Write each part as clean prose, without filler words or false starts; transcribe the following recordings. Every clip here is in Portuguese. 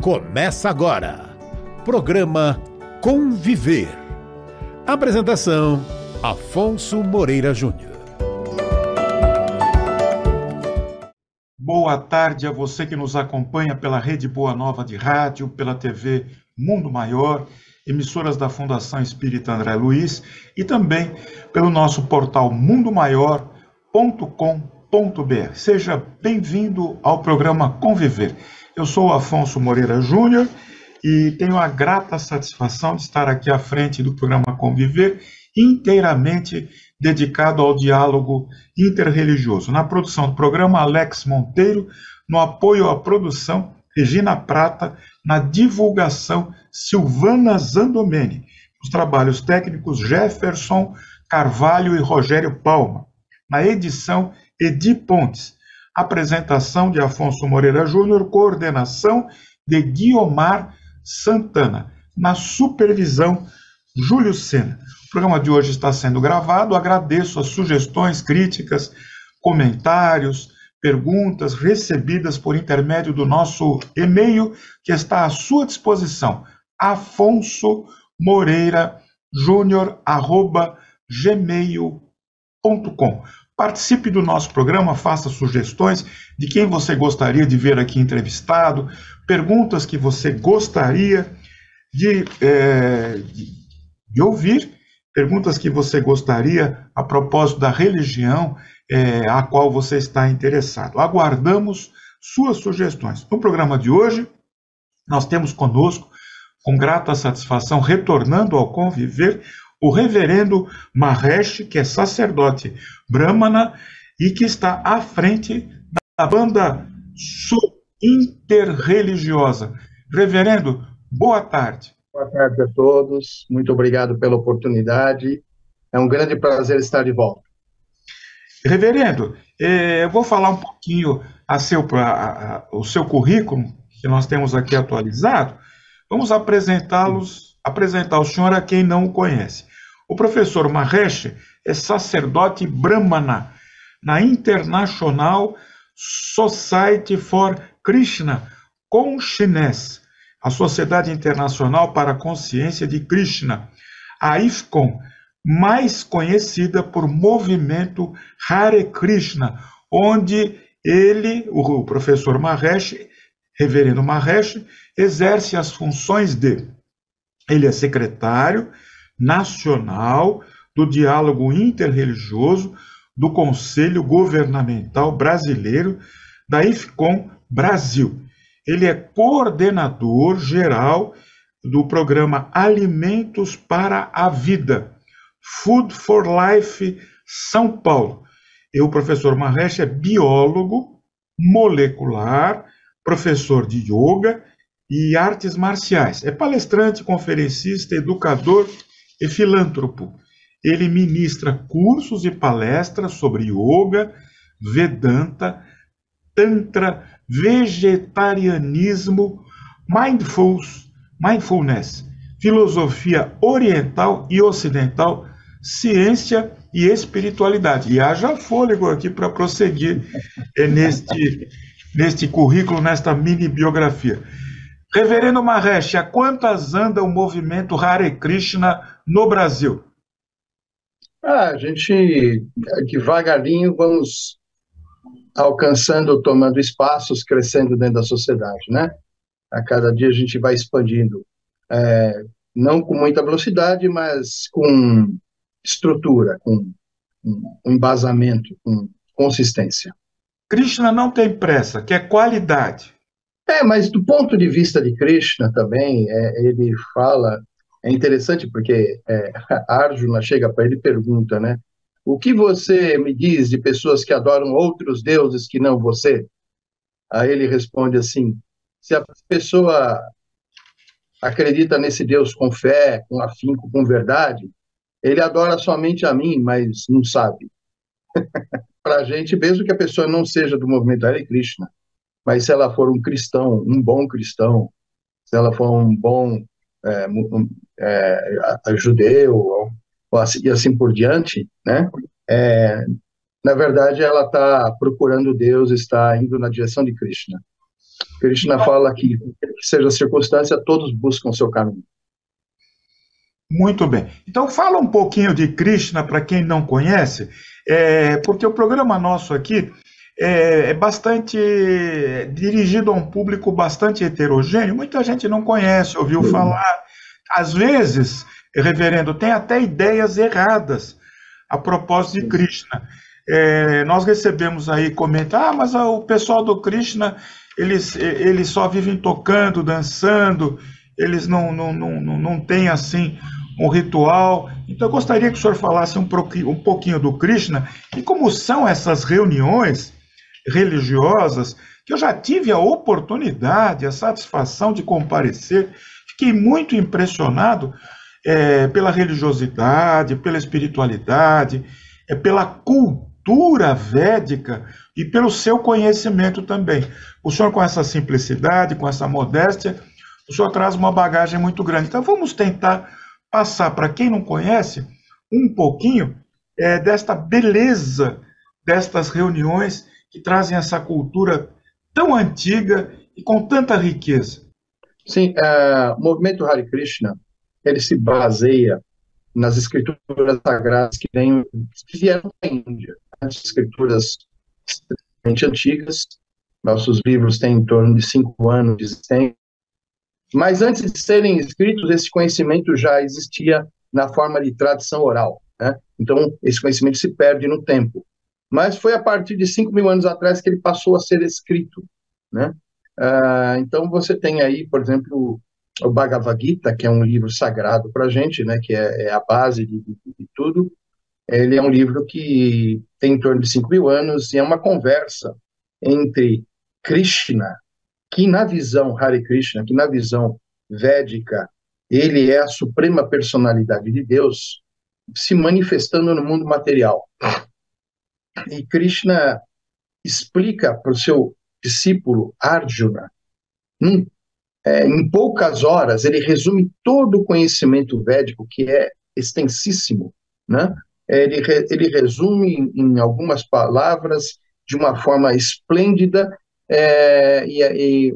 Começa agora, programa Conviver. Apresentação, Afonso Moreira Júnior. Boa tarde a você que nos acompanha pela Rede Boa Nova de Rádio, pela TV Mundo Maior, emissoras da Fundação Espírita André Luiz e também pelo nosso portal mundomaior.com.br. Seja bem-vindo ao programa Conviver. Eu sou o Afonso Moreira Júnior e tenho a grata satisfação de estar aqui à frente do programa Conviver, inteiramente dedicado ao diálogo interreligioso. Na produção do programa, Alex Monteiro; no apoio à produção, Regina Prata; na divulgação, Silvana Zandomeni; os trabalhos técnicos, Jefferson Carvalho e Rogério Palma; na edição, Edi Pontes; apresentação de Afonso Moreira Júnior, coordenação de Guiomar Santana; na supervisão, Júlio Sena. O programa de hoje está sendo gravado. Agradeço as sugestões, críticas, comentários, perguntas recebidas por intermédio do nosso e-mail, que está à sua disposição, afonsomoreirajunior@gmail.com. Participe do nosso programa, faça sugestões de quem você gostaria de ver aqui entrevistado, perguntas que você gostaria de ouvir, perguntas que você gostaria a propósito da religião a qual você está interessado. Aguardamos suas sugestões. No programa de hoje, nós temos conosco, com grata satisfação, retornando ao Conviver, o reverendo Mahesh, que é sacerdote brahmana e que está à frente da banda Sul Interreligiosa. Reverendo, boa tarde. Boa tarde a todos, muito obrigado pela oportunidade, é um grande prazer estar de volta. Reverendo, eu vou falar um pouquinho o seu currículo, que nós temos aqui atualizado. Vamos apresentar o senhor a quem não o conhece. O professor Mahesh é sacerdote brahmana na International Society for Krishna Consciousness, a Sociedade Internacional para a Consciência de Krishna, a ISKCON, mais conhecida por Movimento Hare Krishna, onde ele, o professor Mahesh, reverendo Mahesh, exerce as funções ele é secretário nacional do diálogo interreligioso do Conselho Governamental Brasileiro, da IFCON Brasil. Ele é coordenador geral do programa Alimentos para a Vida, Food for Life São Paulo. O professor Mahesh é biólogo molecular, professor de yoga e artes marciais. É palestrante, conferencista, educador e filântropo. Ele ministra cursos e palestras sobre yoga, Vedanta, Tantra, vegetarianismo, mindfulness, filosofia oriental e ocidental, ciência e espiritualidade. E haja fôlego aqui para prosseguir neste currículo, nesta mini biografia. Reverendo Mahesh, há quantas anda o movimento Hare Krishna no Brasil? A gente, devagarinho, vamos alcançando, tomando espaços, crescendo dentro da sociedade, né? A cada dia a gente vai expandindo, não com muita velocidade, mas com estrutura, com um embasamento, com consistência. Krishna não tem pressa, quer qualidade. Mas do ponto de vista de Krishna também, ele fala, é interessante porque Arjuna chega para ele e pergunta, né? O que você me diz de pessoas que adoram outros deuses que não você? Aí ele responde assim, se a pessoa acredita nesse Deus com fé, com afinco, com verdade, ele adora somente a mim, mas não sabe. para a gente, mesmo que a pessoa não seja do movimento Hare Krishna, mas se ela for um cristão, um bom cristão, se ela for um bom judeu, e assim por diante, né? Na verdade, ela está procurando Deus, está indo na direção de Krishna. Krishna fala que seja a circunstância, todos buscam o seu caminho. Muito bem. Então, fala um pouquinho de Krishna para quem não conhece, porque o programa nosso aqui é bastante dirigido a um público bastante heterogêneo. Muita gente não conhece, ouviu falar. Às vezes, reverendo, tem até ideias erradas a propósito de Krishna. Nós recebemos aí comentários, mas o pessoal do Krishna, eles só vivem tocando, dançando, eles não têm assim um ritual. Então eu gostaria que o senhor falasse um pouquinho do Krishna e como são essas reuniões religiosas, que eu já tive a oportunidade, a satisfação de comparecer. Fiquei muito impressionado pela religiosidade, pela espiritualidade, pela cultura védica e pelo seu conhecimento também. O senhor, com essa simplicidade, com essa modéstia, o senhor traz uma bagagem muito grande. Então vamos tentar passar para quem não conhece um pouquinho desta beleza destas reuniões que trazem essa cultura tão antiga e com tanta riqueza. Sim, o movimento Hare Krishna, ele se baseia nas escrituras sagradas que vieram da Índia, as escrituras extremamente antigas. Nossos livros têm em torno de 5 anos de existência. Mas antes de serem escritos, esse conhecimento já existia na forma de tradição oral, né? Então, esse conhecimento se perde no tempo. Mas foi a partir de 5.000 anos atrás que ele passou a ser escrito, né? Então, você tem aí, por exemplo, o Bhagavad Gita, que é um livro sagrado para a gente, né? Que é a base de tudo. Ele é um livro que tem em torno de 5.000 anos e é uma conversa entre Krishna, que na visão Hare Krishna, que na visão védica, ele é a suprema personalidade de Deus, se manifestando no mundo material. E Krishna explica para o seu discípulo Arjuna, em poucas horas, ele resume todo o conhecimento védico, que é extensíssimo, né? Ele resume em algumas palavras, de uma forma esplêndida, e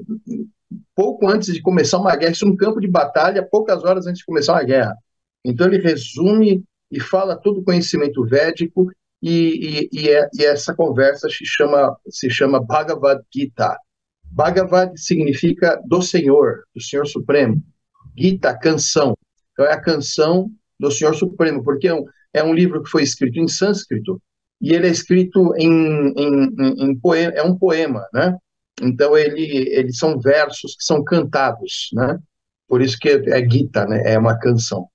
pouco antes de começar uma guerra, isso num campo de batalha, poucas horas antes de começar uma guerra. Então ele resume e fala todo o conhecimento védico, e essa conversa se chama Bhagavad Gita. Bhagavad significa do Senhor Supremo. Gita, canção. Então é a canção do Senhor Supremo, porque é um livro que foi escrito em sânscrito, e ele é escrito em poema, é um poema, né? Então eles são versos que são cantados, né? Por isso que é Gita, né? É uma canção.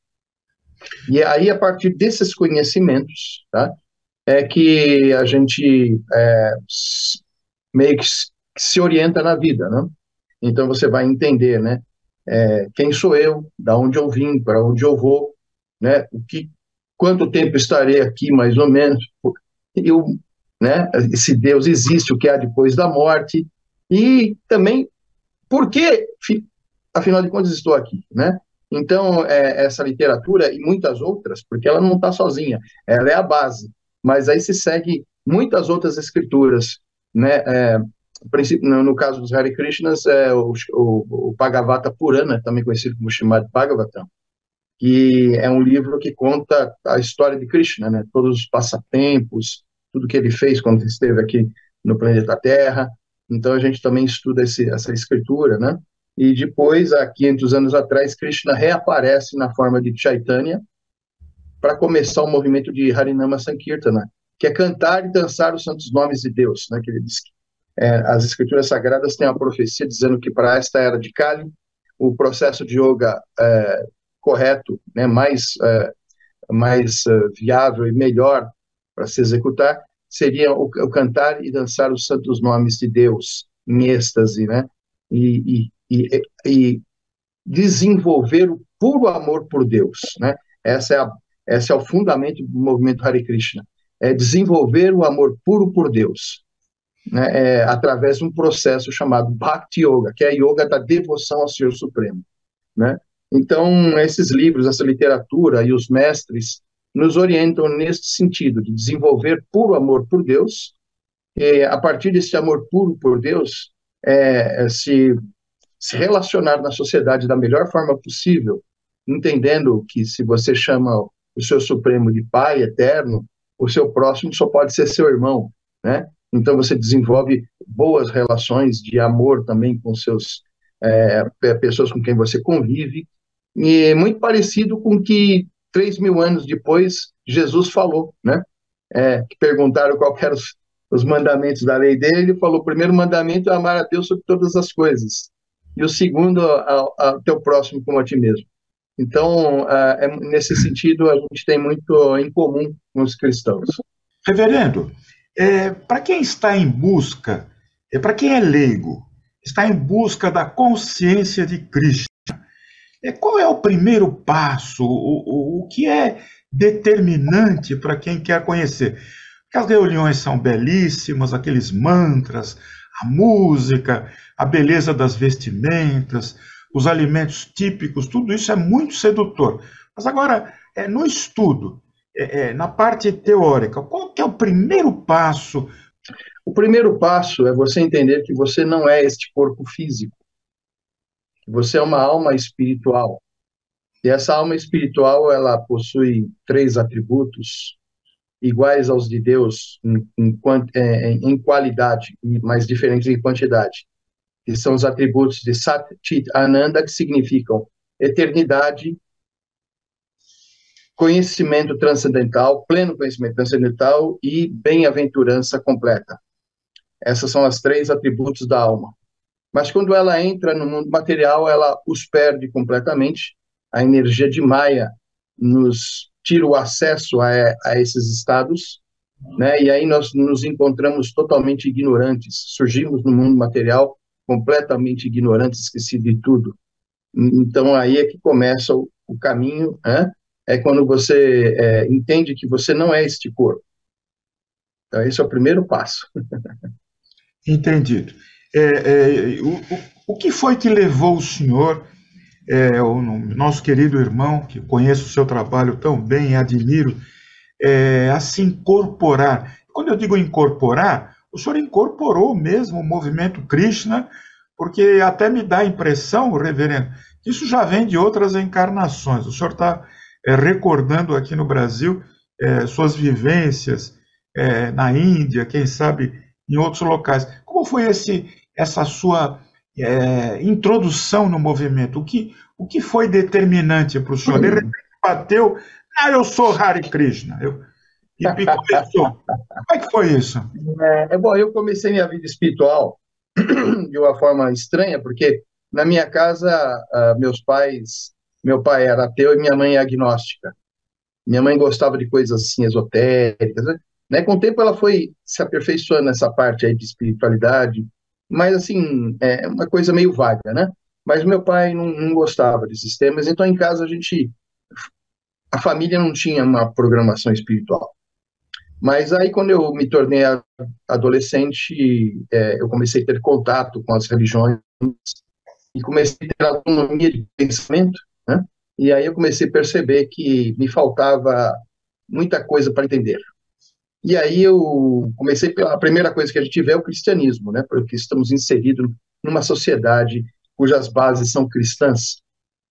E aí, a partir desses conhecimentos, tá? É que a gente meio que se orienta na vida, né? Então você vai entender, né? Quem sou eu, da onde eu vim, para onde eu vou, né? Quanto tempo estarei aqui, mais ou menos, né? Se Deus existe, o que há depois da morte, e também por que, afinal de contas, estou aqui, né? Então, essa literatura e muitas outras, porque ela não está sozinha, ela é a base, mas aí se segue muitas outras escrituras, né? No caso dos Hare Krishnas, o Bhagavata Purana, também conhecido como Srimad Bhagavatam, que é um livro que conta a história de Krishna, né? Todos os passatempos, tudo que ele fez quando esteve aqui no planeta Terra. Então a gente também estuda essa escritura, né? E depois, há 500 anos atrás, Krishna reaparece na forma de Chaitanya para começar o movimento de Harinama Sankirtana, que é cantar e dançar os santos nomes de Deus, né? Que ele diz que as escrituras sagradas têm uma profecia dizendo que para esta era de Kali, o processo de yoga correto, né? mais viável e melhor para se executar, seria o cantar e dançar os santos nomes de Deus em êxtase, né? E desenvolver o puro amor por Deus, né? Esse é o fundamento do movimento Hare Krishna. é desenvolver o amor puro por Deus, né, através de um processo chamado Bhakti Yoga, que é a yoga da devoção ao Senhor Supremo, né? Então, esses livros, essa literatura e os mestres nos orientam nesse sentido, de desenvolver puro amor por Deus, e a partir desse amor puro por Deus, se relacionar na sociedade da melhor forma possível, entendendo que se você chama o seu Supremo de Pai eterno, o seu próximo só pode ser seu irmão, né? Então você desenvolve boas relações de amor também com seus pessoas com quem você convive, e é muito parecido com o que 3.000 anos depois Jesus falou, né? Que perguntaram qual eram os mandamentos da lei dele, ele falou: o primeiro mandamento é amar a Deus sobre todas as coisas, e o segundo, ao teu próximo como a ti mesmo. Então, nesse sentido, a gente tem muito em comum com os cristãos. Reverendo, para quem está em busca, para quem é leigo, está em busca da consciência de Cristo, qual é o primeiro passo, o que é determinante para quem quer conhecer? Porque as reuniões são belíssimas, aqueles mantras, a música, a beleza das vestimentas, os alimentos típicos, tudo isso é muito sedutor. Mas agora, no estudo, na parte teórica, qual que é o primeiro passo? O primeiro passo é você entender que você não é este corpo físico, que você é uma alma espiritual. E essa alma espiritual, ela possui 3 atributos iguais aos de Deus em qualidade, mas diferentes em quantidade, que são os atributos de Sat, Chit, Ananda, que significam eternidade, conhecimento transcendental, pleno conhecimento transcendental e bem-aventurança completa. Essas são as 3 atributos da alma. Mas quando ela entra no mundo material, ela os perde completamente. A energia de Maya nos tira o acesso a esses estados, né? E aí nós nos encontramos totalmente ignorantes, surgimos no mundo material completamente ignorantes, esquecidos de tudo. Então aí é que começa o caminho, né? É quando você entende que você não é este corpo. Então esse é o primeiro passo. Entendido. O que foi que levou o senhor, o nosso querido irmão, que conheço o seu trabalho tão bem e admiro, a se incorporar? Quando eu digo incorporar, o senhor incorporou mesmo o movimento Krishna, porque até me dá a impressão, reverendo, que isso já vem de outras encarnações. O senhor está recordando aqui no Brasil suas vivências na Índia, quem sabe em outros locais. Como foi essa sua introdução no movimento? O que foi determinante para o senhor? De repente bateu, eu sou Hare Krishna. E começou. Como é que foi isso? Bom, eu comecei minha vida espiritual de uma forma estranha, porque na minha casa, meu pai era ateu e minha mãe é agnóstica. Minha mãe gostava de coisas assim esotéricas, né? Com o tempo ela foi se aperfeiçoando nessa parte aí de espiritualidade, mas assim, é uma coisa meio vaga, né? Mas meu pai não gostava desses temas, então em casa a família não tinha uma programação espiritual. Mas aí quando eu me tornei adolescente, eu comecei a ter contato com as religiões e comecei a ter autonomia de pensamento, né? E aí eu comecei a perceber que me faltava muita coisa para entender. E aí eu comecei pela primeira coisa que a gente vê é o cristianismo, né? Porque estamos inseridos numa sociedade cujas bases são cristãs.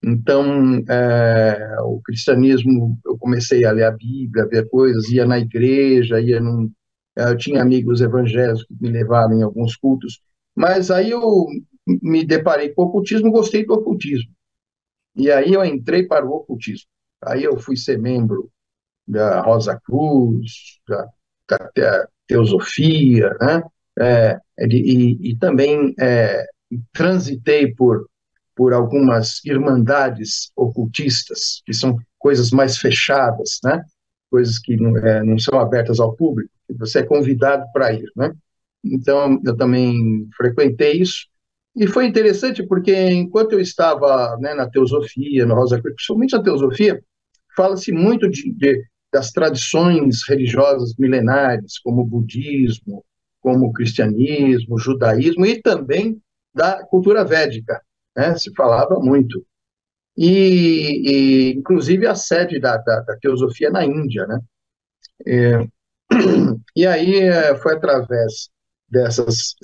Então, o cristianismo, eu comecei a ler a Bíblia, a ver coisas, ia na igreja, eu tinha amigos evangélicos que me levaram em alguns cultos, mas aí eu me deparei com o ocultismo, gostei do ocultismo. E aí eu entrei para o ocultismo. Aí eu fui ser membro da Rosa Cruz, da Teosofia, né? E também transitei por algumas irmandades ocultistas, que são coisas mais fechadas, né? Coisas que não são abertas ao público, que você é convidado para ir, né? Então, eu também frequentei isso, e foi interessante porque enquanto eu estava, né, na teosofia, na Rosa Cruz, principalmente na teosofia, fala-se muito das tradições religiosas milenares, como o budismo, como o cristianismo, o judaísmo, e também da cultura védica, né? Se falava muito. Inclusive, a sede da teosofia na Índia, né? E aí foi através dessas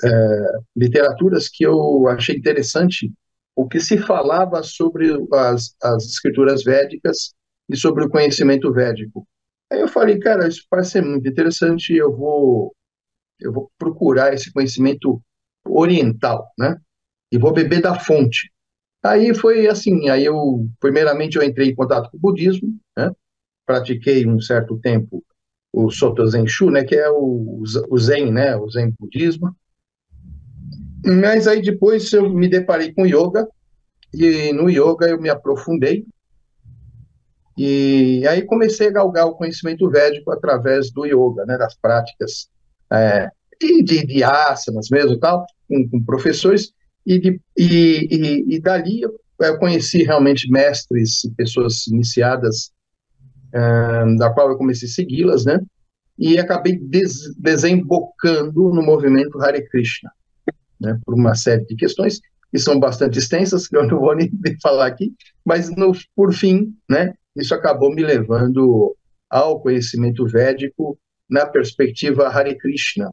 literaturas que eu achei interessante o que se falava sobre as escrituras védicas e sobre o conhecimento védico. Aí eu falei, cara, isso parece ser muito interessante, eu vou procurar esse conhecimento oriental, né? E vou beber da fonte. Aí foi assim, primeiramente eu entrei em contato com o budismo, né? Pratiquei um certo tempo o Soto Zen Shu, né, que é o Zen, né, o Zen budismo. Mas aí depois eu me deparei com yoga, e no yoga eu me aprofundei, e aí comecei a galgar o conhecimento védico através do yoga, né, das práticas de asanas mesmo e tal, com professores, e dali eu conheci realmente mestres, pessoas iniciadas, da qual eu comecei a segui-las, né, e acabei desembocando no movimento Hare Krishna, né, por uma série de questões que são bastante extensas, que eu não vou nem falar aqui, mas por fim, né, isso acabou me levando ao conhecimento védico na perspectiva Hare Krishna.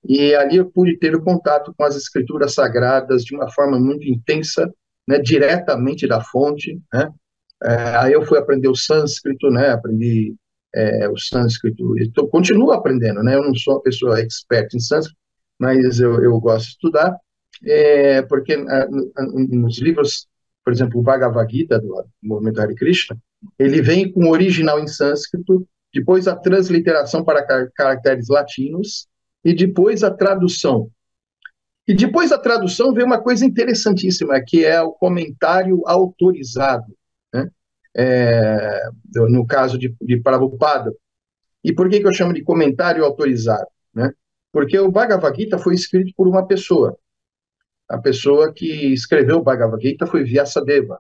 E ali eu pude ter o contato com as escrituras sagradas de uma forma muito intensa, né, diretamente da fonte, né. Aí eu fui aprender o sânscrito, né, aprendi o sânscrito, e continuo aprendendo, né, eu não sou uma pessoa expert em sânscrito, mas eu gosto de estudar, porque nos livros, por exemplo, o Bhagavad Gita, do movimento Hare Krishna, ele vem com o original em sânscrito, depois a transliteração para caracteres latinos, e depois a tradução. E depois da tradução vem uma coisa interessantíssima, que é o comentário autorizado, né? No caso de Prabhupada. E por que eu chamo de comentário autorizado, né? Porque o Bhagavad Gita foi escrito por uma pessoa. A pessoa que escreveu o Bhagavad Gita foi Vyasadeva.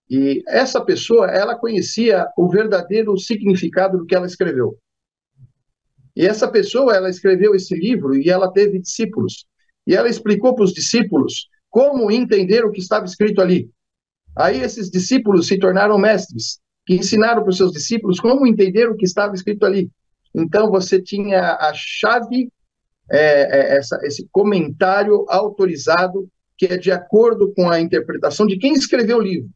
E essa pessoa, ela conhecia o verdadeiro significado do que ela escreveu. E essa pessoa, ela escreveu esse livro e ela teve discípulos. E ela explicou para os discípulos como entender o que estava escrito ali. Aí esses discípulos se tornaram mestres, que ensinaram para os seus discípulos como entender o que estava escrito ali. Então você tinha a chave, esse comentário autorizado, que é de acordo com a interpretação de quem escreveu o livro,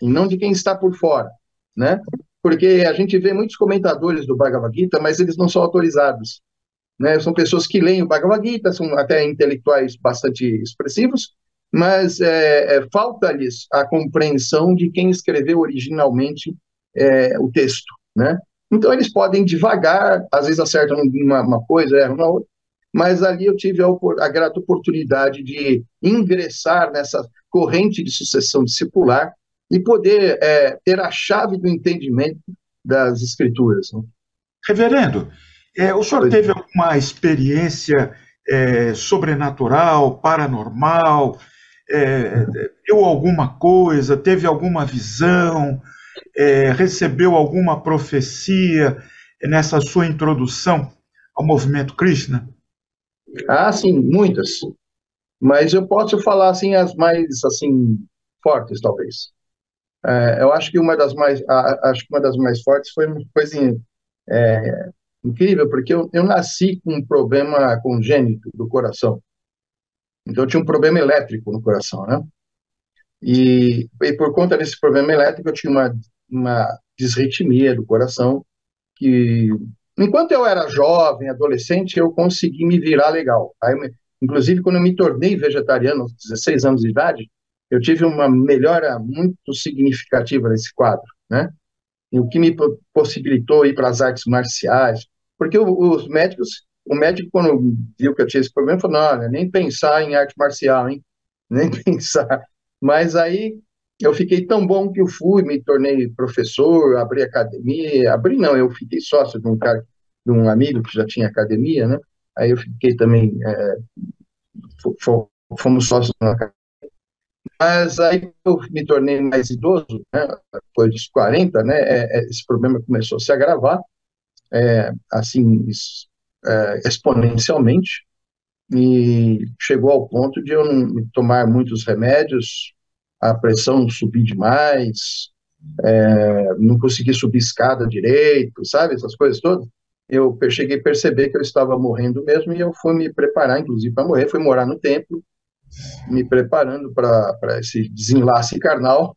e não de quem está por fora, né? Porque a gente vê muitos comentadores do Bhagavad Gita, mas eles não são autorizados, né? São pessoas que leem o Bhagavad Gita, são até intelectuais bastante expressivos, mas falta-lhes a compreensão de quem escreveu originalmente o texto, né? Então eles podem devagar, às vezes acertam uma coisa, erram na outra, mas ali eu tive a grata oportunidade de ingressar nessa corrente de sucessão discipular e poder ter a chave do entendimento das escrituras, né? Reverendo, o senhor teve alguma experiência sobrenatural, paranormal, viu alguma coisa, teve alguma visão, recebeu alguma profecia nessa sua introdução ao movimento Krishna? Ah, sim, muitas. Mas eu posso falar assim as mais assim fortes, talvez. Eu acho que acho que uma das mais fortes foi uma coisa incrível, porque eu nasci com um problema congênito do coração. Então eu tinha um problema elétrico no coração, né? E por conta desse problema elétrico eu tinha uma disritmia do coração que, enquanto eu era jovem, adolescente, eu consegui me virar legal. Inclusive, quando eu me tornei vegetariano, aos 16 anos de idade, eu tive uma melhora muito significativa nesse quadro, né? E o que me possibilitou ir para as artes marciais, porque os médicos, o médico, quando viu que eu tinha esse problema, falou, não, olha, nem pensar em arte marcial, hein? Nem pensar. Mas aí eu fiquei tão bom que eu fui, me tornei professor, abri academia, abri não, eu fiquei sócio de de um amigo que já tinha academia, né? Aí eu fiquei também, fomos sócios na academia. Mas aí eu me tornei mais idoso, né, depois dos 40, né, esse problema começou a se agravar, assim, exponencialmente, e chegou ao ponto de eu não tomar muitos remédios, a pressão subir demais, não consegui subir escada direito, sabe, essas coisas todas. Eu cheguei a perceber que eu estava morrendo mesmo e eu fui me preparar, inclusive, para morrer. Fui morar no templo, me preparando para esse desenlace carnal.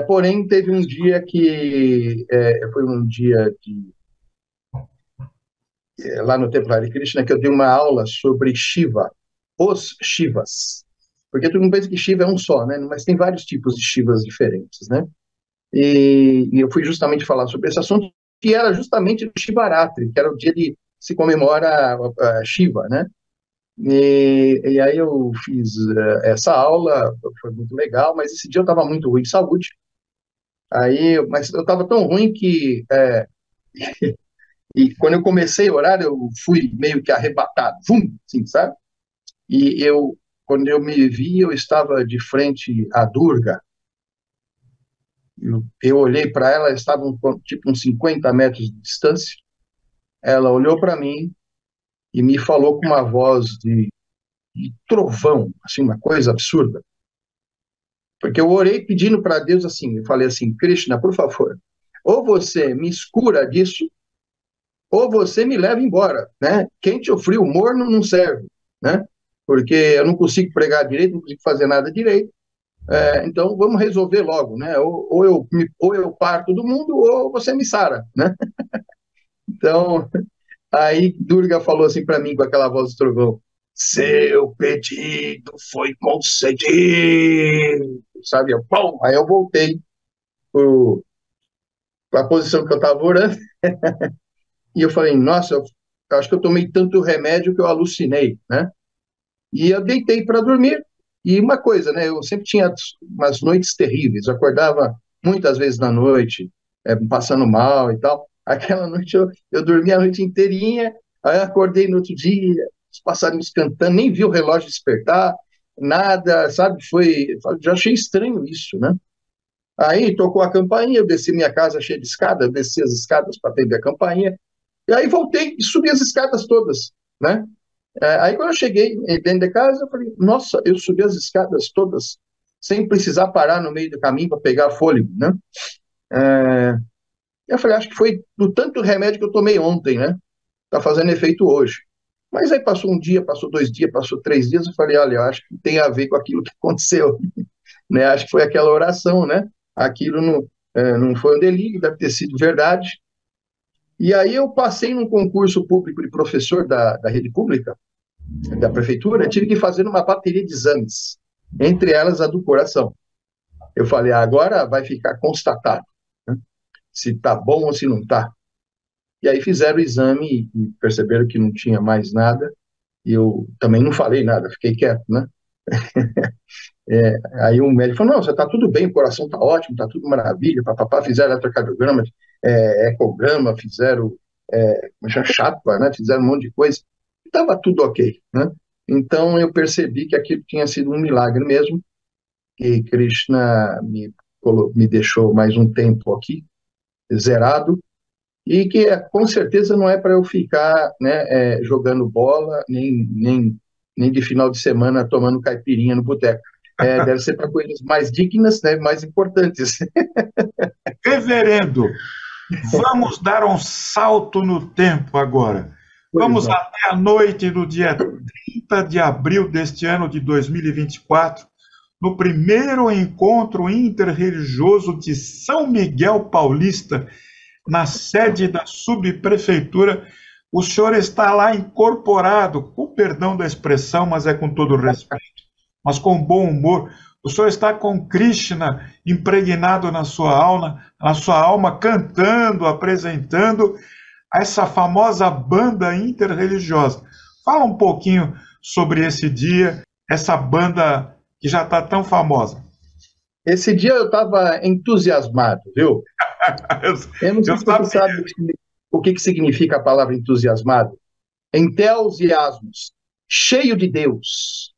Porém, teve um dia que foi um dia lá no Templo Hare Krishna, que eu dei uma aula sobre Shiva, os Shivas. Porque todo mundo pensa que Shiva é um só, né? Mas tem vários tipos de Shivas diferentes, né? E eu fui justamente falar sobre esse assunto, que era justamente o Shivaratri, que era o dia de se comemora a Shiva, né? E aí eu fiz essa aula, foi muito legal, mas esse dia eu estava muito ruim de saúde. Mas eu estava tão ruim que e quando eu comecei a orar, eu fui meio que arrebatado, assim, sabe? Quando eu me vi, eu estava de frente à Durga. Eu olhei para ela, estava tipo uns 50 metros de distância. Ela olhou para mim e me falou com uma voz de trovão, assim, uma coisa absurda. Porque eu orei pedindo para Deus assim, eu falei assim, Krishna, por favor, ou você me escura disso, ou você me leva embora, né? Quente ou frio, morno não serve, né? Porque eu não consigo pregar direito, não consigo fazer nada direito. Então vamos resolver logo, né? Ou eu parto do mundo, ou você me sara, né? Então aí Durga falou assim para mim com aquela voz de trovão: seu pedido foi concedido, sabe? Pum! Aí eu voltei para a posição que eu estava orando e eu falei: nossa, eu acho que eu tomei tanto remédio que eu alucinei, né? E eu deitei para dormir. E uma coisa, né? Eu sempre tinha umas noites terríveis. Eu acordava muitas vezes na noite, passando mal e tal. Aquela noite eu dormi a noite inteirinha, aí eu acordei no outro dia, os passarinhos cantando, nem vi o relógio despertar, nada, sabe? Já achei estranho isso, né? Aí tocou a campainha, eu desci minha casa cheia de escadas, eu desci as escadas para atender a campainha, e aí voltei e subi as escadas todas, né? Aí quando eu cheguei dentro de casa, eu falei, nossa, eu subi as escadas todas sem precisar parar no meio do caminho para pegar fôlego, né? Eu falei, acho que foi do tanto remédio que eu tomei ontem, né? Tá fazendo efeito hoje. Mas aí passou um dia, passou 2 dias, passou 3 dias, eu falei, olha, eu acho que tem a ver com aquilo que aconteceu, né? Acho que foi aquela oração, né? Aquilo não foi um delírio, deve ter sido verdade. E aí eu passei num concurso público de professor da rede pública, da prefeitura, tive que fazer uma bateria de exames, entre elas a do coração. Eu falei, agora vai ficar constatado, né, se está bom ou se não está. E aí fizeram o exame e perceberam que não tinha mais nada, e eu também não falei nada, fiquei quieto, né? Aí o médico falou, não, você está tudo bem, o coração está ótimo, está tudo maravilha, papapá, fizeram eletrocardiograma, ecograma, fizeram chapa, né? Fizeram um monte de coisa, estava tudo ok, né? Então eu percebi que aquilo tinha sido um milagre mesmo, que Krishna me deixou mais um tempo aqui, zerado, e que com certeza não é para eu ficar, né, jogando bola, nem de final de semana tomando caipirinha no boteco. Deve ser para coisas mais dignas, né, mais importantes. Reverendo, vamos dar um salto no tempo agora. Vamos até a noite do dia 30 de abril deste ano de 2024, no primeiro encontro interreligioso de São Miguel Paulista, na sede da subprefeitura. O senhor está lá incorporado, com perdão da expressão, mas é com todo respeito, mas com bom humor. O senhor está com Krishna impregnado na sua alma, cantando, apresentando essa famosa banda interreligiosa. Fala um pouquinho sobre esse dia, essa banda que já está tão famosa. Esse dia eu estava entusiasmado, viu? Eu não sei se você sabe o que significa a palavra entusiasmado. Entusiasmos, cheio de Deus.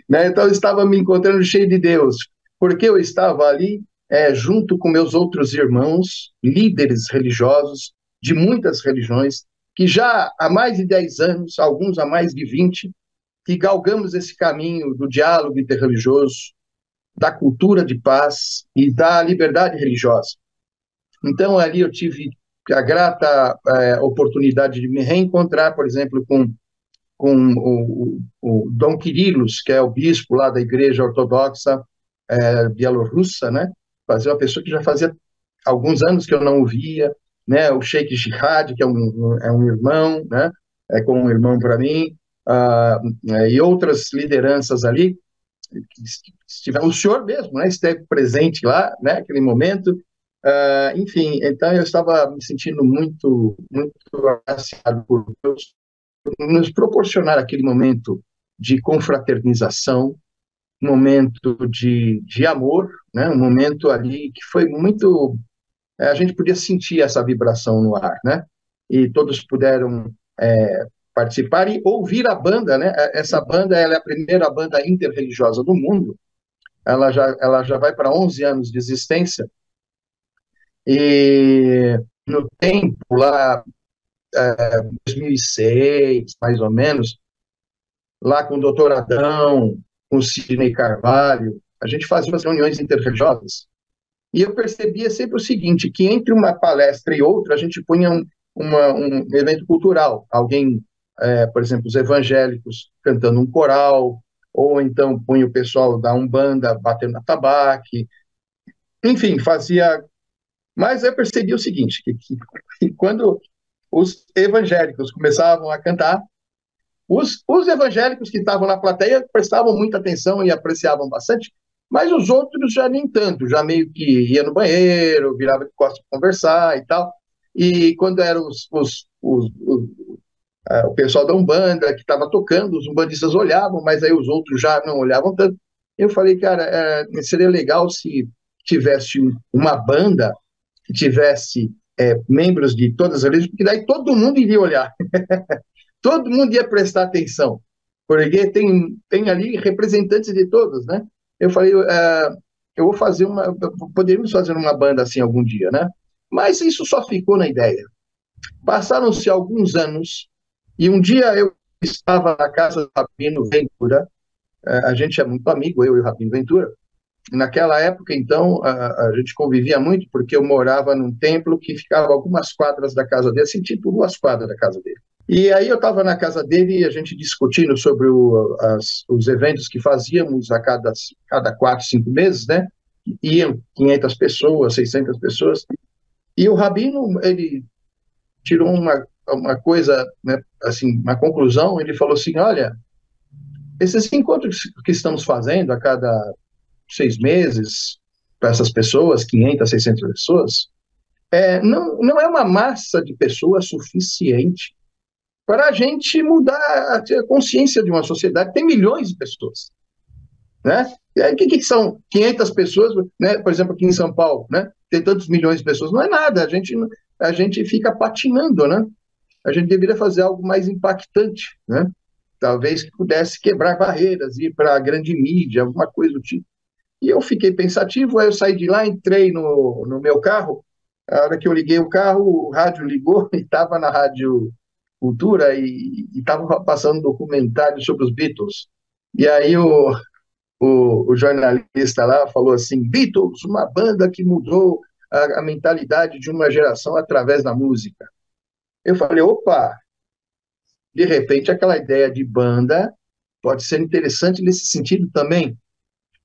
né? Então eu estava me encontrando cheio de Deus, porque eu estava ali junto com meus outros irmãos, líderes religiosos de muitas religiões, que já há mais de 10 anos, alguns há mais de 20, que galgamos esse caminho do diálogo interreligioso, da cultura de paz e da liberdade religiosa. Então, ali eu tive a grata oportunidade de me reencontrar, por exemplo, com o Dom Quirilos, que é o bispo lá da Igreja Ortodoxa bielorrussa, né? Fazer uma pessoa que já fazia alguns anos que eu não o via, né? O Sheikh Jihad, que é um irmão, né? É como um irmão para mim, e outras lideranças ali, o senhor mesmo, né? Esteve presente lá, né? Naquele momento. Enfim, então eu estava me sentindo muito, muito agraciado por Deus nos proporcionar aquele momento de confraternização, um momento de amor, né? Um momento ali que foi muito... a gente podia sentir essa vibração no ar, né? E todos puderam participar e ouvir a banda, né? Essa banda, ela é a primeira banda interreligiosa do mundo, ela já vai para 11 anos de existência, e no tempo, lá, 2006, mais ou menos, lá com o doutor Adão, com o Sidney Carvalho, a gente fazia umas reuniões interreligiosas, e eu percebia sempre o seguinte, que entre uma palestra e outra, a gente punha um evento cultural, alguém, por exemplo, os evangélicos cantando um coral, ou então punha o pessoal da Umbanda batendo atabaque, enfim, fazia... Mas eu percebi o seguinte, que quando os evangélicos começavam a cantar, os evangélicos que estavam na plateia prestavam muita atenção e apreciavam bastante, mas os outros já nem tanto, já meio que ia no banheiro, virava de costas para conversar e tal. E quando eram o pessoal da Umbanda que estava tocando, os umbandistas olhavam, mas aí os outros já não olhavam tanto. Eu falei, cara, seria legal se tivesse uma banda que tivesse membros de todas as religiões, porque daí todo mundo iria olhar. Todo mundo ia prestar atenção, porque tem ali representantes de todos, né? Eu falei, eu vou fazer poderíamos fazer uma banda assim algum dia, né? Mas isso só ficou na ideia. Passaram-se alguns anos, e um dia eu estava na casa do Rabino Ventura, a gente é muito amigo, eu e o Rabino Ventura. Naquela época, então, a gente convivia muito, porque eu morava num templo que ficava algumas quadras da casa dele, assim, tipo 2 quadras da casa dele. E aí eu estava na casa dele e a gente discutindo sobre os eventos que fazíamos a cada 4, 5 meses, né? Iam 500 pessoas, 600 pessoas. E o Rabino, ele tirou uma coisa, né, assim, uma conclusão, ele falou assim, olha, esses encontros que estamos fazendo a cada 6 meses, para essas pessoas, 500, 600 pessoas, não é uma massa de pessoas suficiente para a gente mudar a consciência de uma sociedade. Tem milhões de pessoas, né? O que são 500 pessoas, né? Por exemplo, aqui em São Paulo, né? Tem tantos milhões de pessoas, não é nada, a gente fica patinando, né? A gente deveria fazer algo mais impactante, né? Talvez que pudesse quebrar barreiras, ir para a grande mídia, alguma coisa do tipo. E eu fiquei pensativo, aí eu saí de lá, entrei no meu carro, a hora que eu liguei o carro, o rádio ligou, e estava na Rádio Cultura, e estava passando um documentário sobre os Beatles. E aí o jornalista lá falou assim, Beatles, uma banda que mudou a mentalidade de uma geração através da música. Eu falei, opa, de repente aquela ideia de banda pode ser interessante nesse sentido também.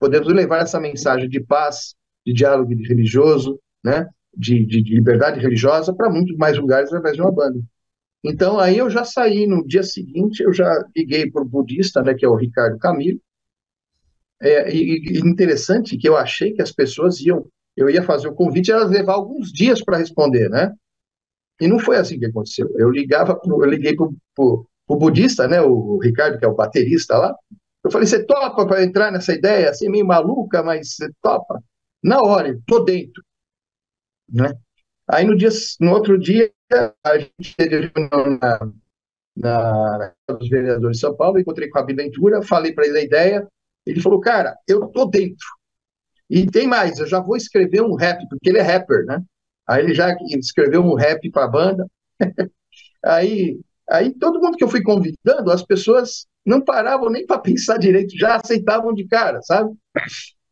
Podemos levar essa mensagem de paz, de diálogo religioso, né, de liberdade religiosa para muitos mais lugares através de uma banda. Então, aí eu já saí, no dia seguinte, eu já liguei para o budista, né, que é o Ricardo Camilo, e interessante que eu achei que as pessoas eu ia fazer o convite, elas levar alguns dias para responder, né? E não foi assim que aconteceu. Eu liguei para o budista, né, o Ricardo, que é o baterista lá, eu falei, você topa para entrar nessa ideia, assim, meio maluca, mas você topa? Na hora, eu tô dentro, né? Aí no outro dia, a gente teve reunião na Câmara dos Vereadores de São Paulo, encontrei com a Biventura, falei para ele a ideia, ele falou, cara, eu tô dentro. E tem mais, eu já vou escrever um rap, porque ele é rapper, né? Aí ele já escreveu um rap para a banda. Aí, aí todo mundo que eu fui convidando, as pessoas não paravam nem para pensar direito, já aceitavam de cara, sabe?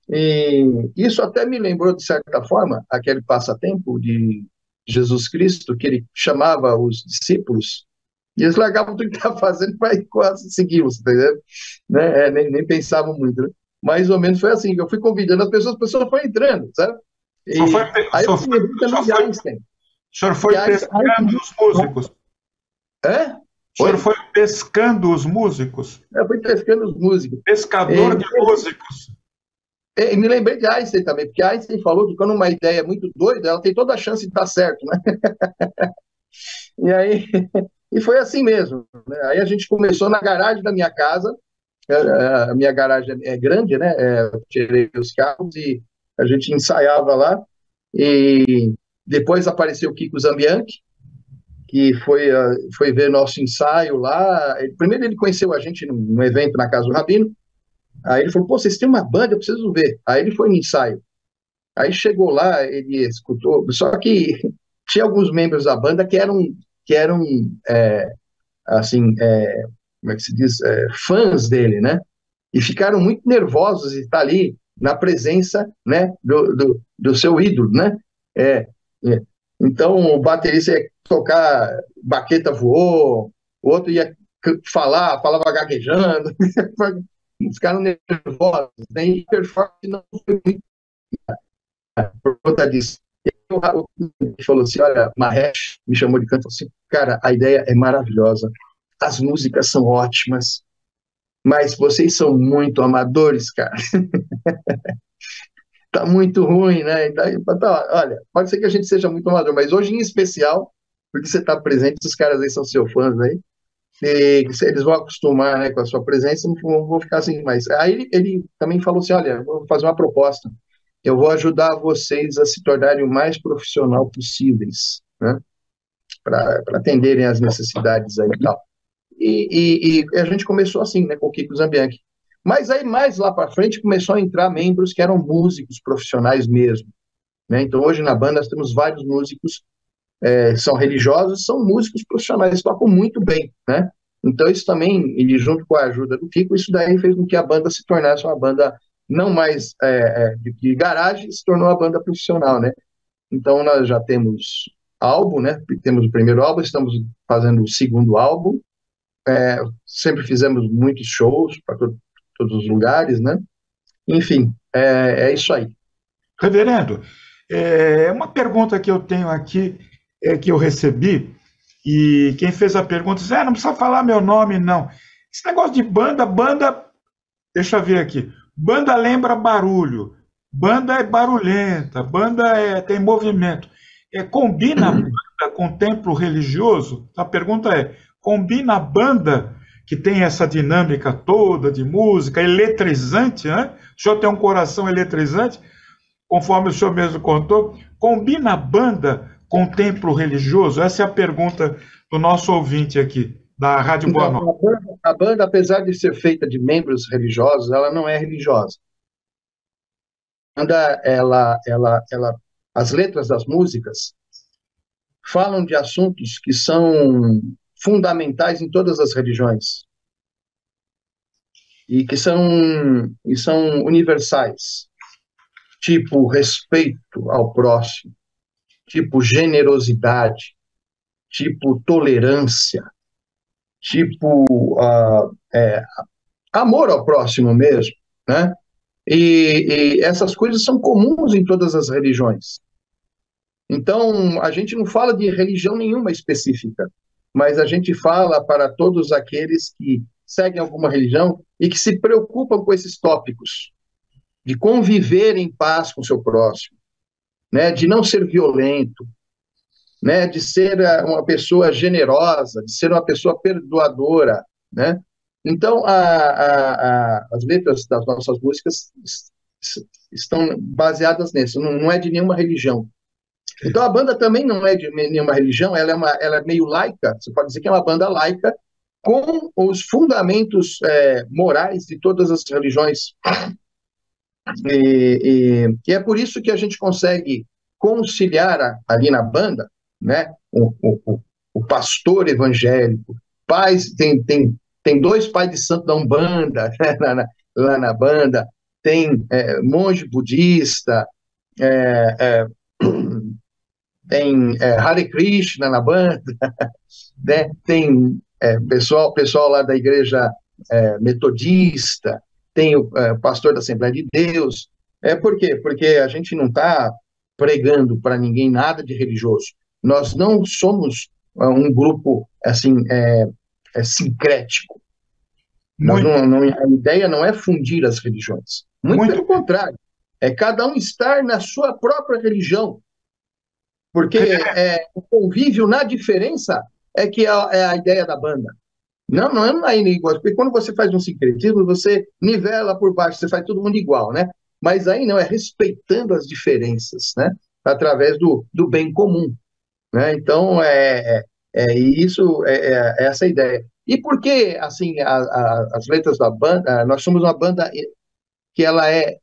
E isso até me lembrou, de certa forma, aquele passatempo de Jesus Cristo, que ele chamava os discípulos, e eles largavam tudo que estavam fazendo para quase segui-los, entendeu? Né? Nem pensavam muito, né? Mais ou menos foi assim, eu fui convidando as pessoas foram entrando, sabe? E aí eu me lembrei também de Einstein. O senhor foi pescando os músicos. É? O senhor foi pescando os músicos. Eu fui pescando os músicos. Pescador de músicos. E me lembrei de Einstein também, porque Einstein falou que quando uma ideia é muito doida, ela tem toda a chance de estar certo, né? E aí, e foi assim mesmo, né? Aí a gente começou na garagem da minha casa, a minha garagem é grande, né? Eu tirei os carros e a gente ensaiava lá, e depois apareceu o Kiko Zambianchi, que foi ver nosso ensaio lá. Primeiro ele conheceu a gente num evento na Casa do Rabino, aí ele falou, pô, vocês têm uma banda, eu preciso ver. Aí ele foi no ensaio. Aí chegou lá, ele escutou, só que tinha alguns membros da banda que eram assim, como é que se diz, fãs dele, né? E ficaram muito nervosos de estar ali na presença, né, do seu ídolo, né? É, é. Então o baterista ia tocar Baqueta Voou, o outro ia falava gaguejando, ficaram nervosos, né? E a performance não foi muito por conta disso. Ele falou assim, olha, Mahesh me chamou de canto, falou assim, cara, a ideia é maravilhosa, as músicas são ótimas, mas vocês são muito amadores, cara. Tá muito ruim, né? Olha, pode ser que a gente seja muito amador, mas hoje em especial, porque você está presente, os caras aí são seus fãs aí, e eles vão acostumar, né, com a sua presença, não vão ficar assim mais. Aí ele também falou assim, olha, vou fazer uma proposta, eu vou ajudar vocês a se tornarem o mais profissional possíveis, né, para atenderem as necessidades aí e tal. E a gente começou assim, né, com o Kiko Zambianchi. Mas aí, mais lá para frente, começou a entrar membros que eram músicos profissionais mesmo, né? Então, hoje na banda nós temos vários músicos, são religiosos, são músicos profissionais, tocam muito bem, né? Então, isso também, ele junto com a ajuda do Kiko, isso daí fez com que a banda se tornasse uma banda não mais de garagem, se tornou uma banda profissional, né? Então, nós já temos álbum, né? Temos o primeiro álbum, estamos fazendo o segundo álbum, sempre fizemos muitos shows para todos os lugares, né? Enfim, é isso aí. Reverendo, uma pergunta que eu tenho aqui, que eu recebi, e quem fez a pergunta disse, não precisa falar meu nome, não. Esse negócio de banda, deixa eu ver aqui, banda lembra barulho, banda é barulhenta, banda tem movimento. Combina a banda com templo religioso? A pergunta combina a banda que tem essa dinâmica toda de música, eletrizante, né? O senhor tem um coração eletrizante, conforme o senhor mesmo contou, combina a banda com o templo religioso? Essa é a pergunta do nosso ouvinte aqui, da Rádio Boa Nova. A banda, apesar de ser feita de membros religiosos, ela não é religiosa. A banda, as letras das músicas falam de assuntos que são fundamentais em todas as religiões e que são universais, tipo respeito ao próximo, tipo generosidade, tipo tolerância, tipo amor ao próximo mesmo, né? E essas coisas são comuns em todas as religiões. Então, a gente não fala de religião nenhuma específica, mas a gente fala para todos aqueles que seguem alguma religião e que se preocupam com esses tópicos, de conviver em paz com o seu próximo, né, de não ser violento, né, de ser uma pessoa generosa, de ser uma pessoa perdoadora, né? Então, as letras das nossas músicas estão baseadas nisso, não é de nenhuma religião. Então, a banda também não é de nenhuma religião, ela é meio laica, você pode dizer que é uma banda laica, com os fundamentos morais de todas as religiões. E é por isso que a gente consegue conciliar ali na banda, né, o pastor evangélico, pais, tem dois pais de santo da Umbanda, né, lá na banda, tem monge budista, tem Hare Krishna na banda, né, tem pessoal lá da igreja metodista, tem o pastor da Assembleia de Deus. Por quê? Porque a gente não está pregando para ninguém nada de religioso. Nós não somos um grupo assim sincrético. A ideia não é fundir as religiões. Muito pelo contrário. É cada um estar na sua própria religião. Porque o convívio na diferença é que é a ideia da banda. Não é igual, porque quando você faz um sincretismo, você nivela por baixo, você faz todo mundo igual, né? Mas aí não, é respeitando as diferenças, né? Através do bem comum, né? Então, isso, essa a ideia. E por que, assim, as letras da banda, nós somos uma banda que ela é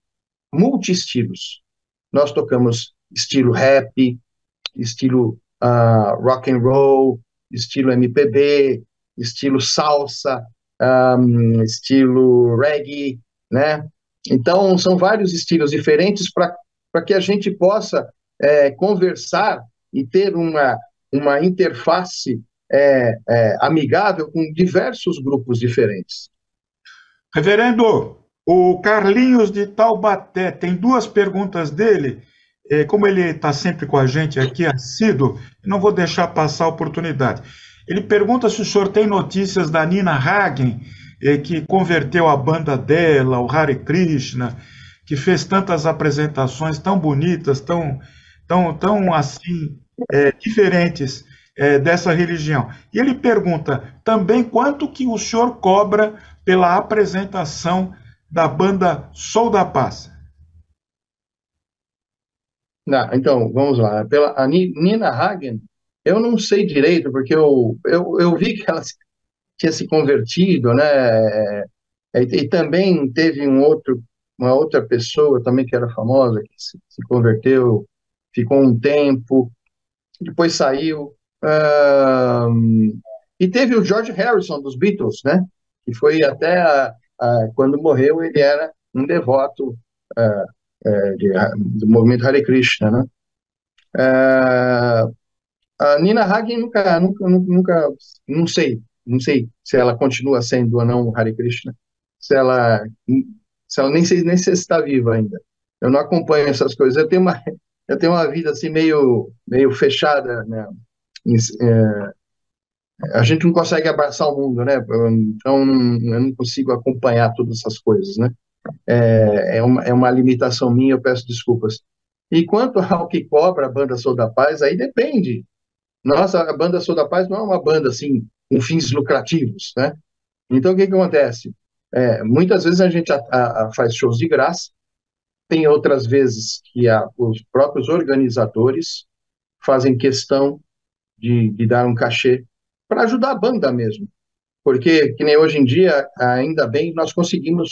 multi-estilos. Nós tocamos estilo rap, estilo rock and roll, estilo MPB, estilo salsa, estilo reggae, né? Então, são vários estilos diferentes para que a gente possa conversar e ter uma interface amigável com diversos grupos diferentes. Reverendo, o Carlinhos de Taubaté tem duas perguntas dele. Como ele está sempre com a gente aqui, assíduo, não vou deixar passar a oportunidade. Ele pergunta se o senhor tem notícias da Nina Hagen, que converteu a banda dela, o Hare Krishna, que fez tantas apresentações tão bonitas, tão assim, diferentes dessa religião. E ele pergunta também quanto que o senhor cobra pela apresentação da banda Sou da Paz. Então, vamos lá. A Nina Hagen, eu não sei direito, porque eu vi que ela tinha se convertido, né? E também teve uma outra pessoa também que era famosa, que se converteu, ficou um tempo, depois saiu. E teve o George Harrison, dos Beatles, né? Que foi até quando morreu, ele era um devoto do movimento Hare Krishna, né? A Nina Hagen nunca, não sei se ela continua sendo ou não Hare Krishna, se ela nem sei se está viva ainda. Eu não acompanho essas coisas. Eu tenho uma vida assim meio fechada, né? A gente não consegue abraçar o mundo, né? Então eu não consigo acompanhar todas essas coisas, né? É uma limitação minha, eu peço desculpas. E quanto ao que cobra a banda Sou da Paz, aí depende. Nossa, a banda Sou da Paz não é uma banda assim com fins lucrativos, né? Então o que acontece? Muitas vezes a gente faz shows de graça, tem outras vezes que os próprios organizadores fazem questão de dar um cachê para ajudar a banda mesmo. Porque, que nem hoje em dia, ainda bem, nós conseguimos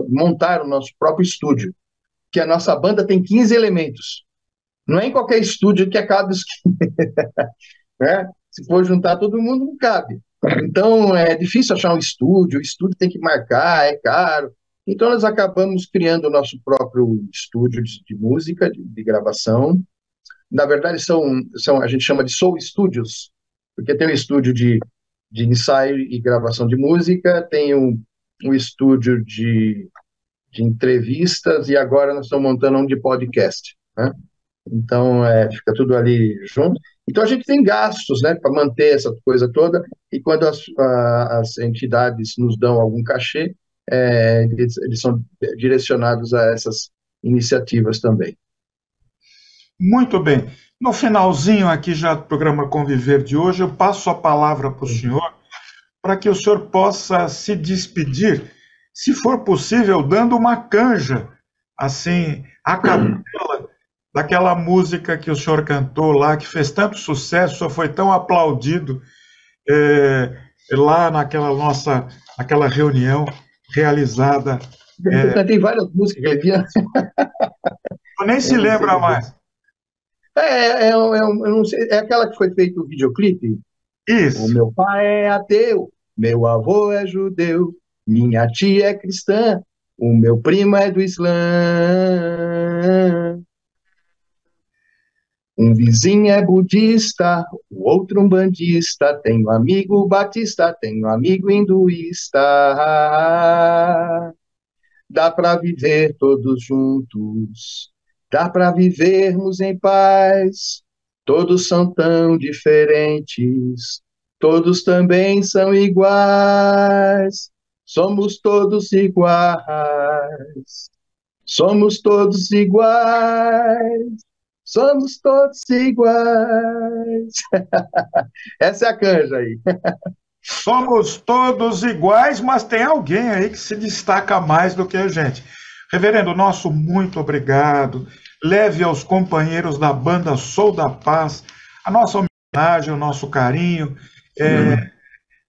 montar o nosso próprio estúdio, que a nossa banda tem 15 elementos. Não é em qualquer estúdio que cabe os 15, né? Se for juntar todo mundo, não cabe. Então, é difícil achar um estúdio, o estúdio tem que marcar, é caro. Então, nós acabamos criando o nosso próprio estúdio de música, de gravação. Na verdade, a gente chama de Soul Studios, porque tem um estúdio de ensaio e gravação de música, tem um estúdio de entrevistas, e agora nós estamos montando um de podcast, né? Então, fica tudo ali junto. Então, a gente tem gastos, né, para manter essa coisa toda, e quando as entidades nos dão algum cachê, eles são direcionados a essas iniciativas também. Muito bem. No finalzinho aqui já do programa Conviver de hoje, eu passo a palavra para o senhor, para que o senhor possa se despedir, se for possível, dando uma canja, assim, a capela, daquela música que o senhor cantou lá, que fez tanto sucesso, o senhor foi tão aplaudido. lá naquela reunião realizada. Eu cantei várias músicas aquele dia. Tu nem se lembra mais. Eu não sei, é aquela que foi feito o videoclipe. O Isso. meu pai é ateu, meu avô é judeu, minha tia é cristã, o meu primo é do Islã. Um vizinho é budista, o outro um bandista, tenho amigo batista, tenho amigo hinduísta. Dá para viver todos juntos, dá para vivermos em paz. Todos são tão diferentes, todos também são iguais. Somos todos iguais, somos todos iguais, somos todos iguais. Essa é a canja aí. Somos todos iguais, mas tem alguém aí que se destaca mais do que a gente. Reverendo, nosso muito obrigado. Leve aos companheiros da banda Sou da Paz a nossa homenagem, o nosso carinho,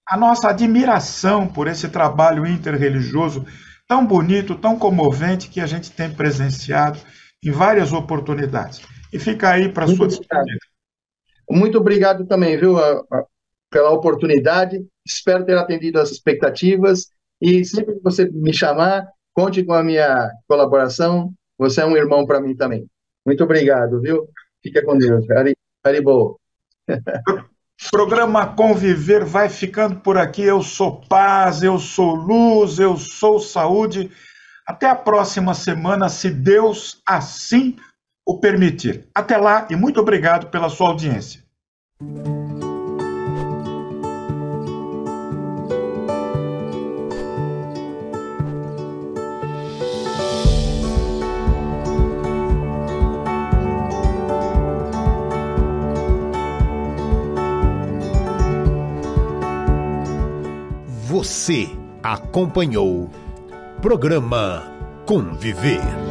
a nossa admiração por esse trabalho interreligioso tão bonito, tão comovente que a gente tem presenciado em várias oportunidades. E fica aí para a sua despedida. Muito obrigado também, viu, pela oportunidade. Espero ter atendido as expectativas e sempre que você me chamar, conte com a minha colaboração. Você é um irmão para mim também. Muito obrigado, viu? Fica com Deus. Haribo. Programa Conviver vai ficando por aqui. Eu sou paz, eu sou luz, eu sou saúde. Até a próxima semana, se Deus assim o permitir. Até lá e muito obrigado pela sua audiência. Você acompanhou Programa Conviver.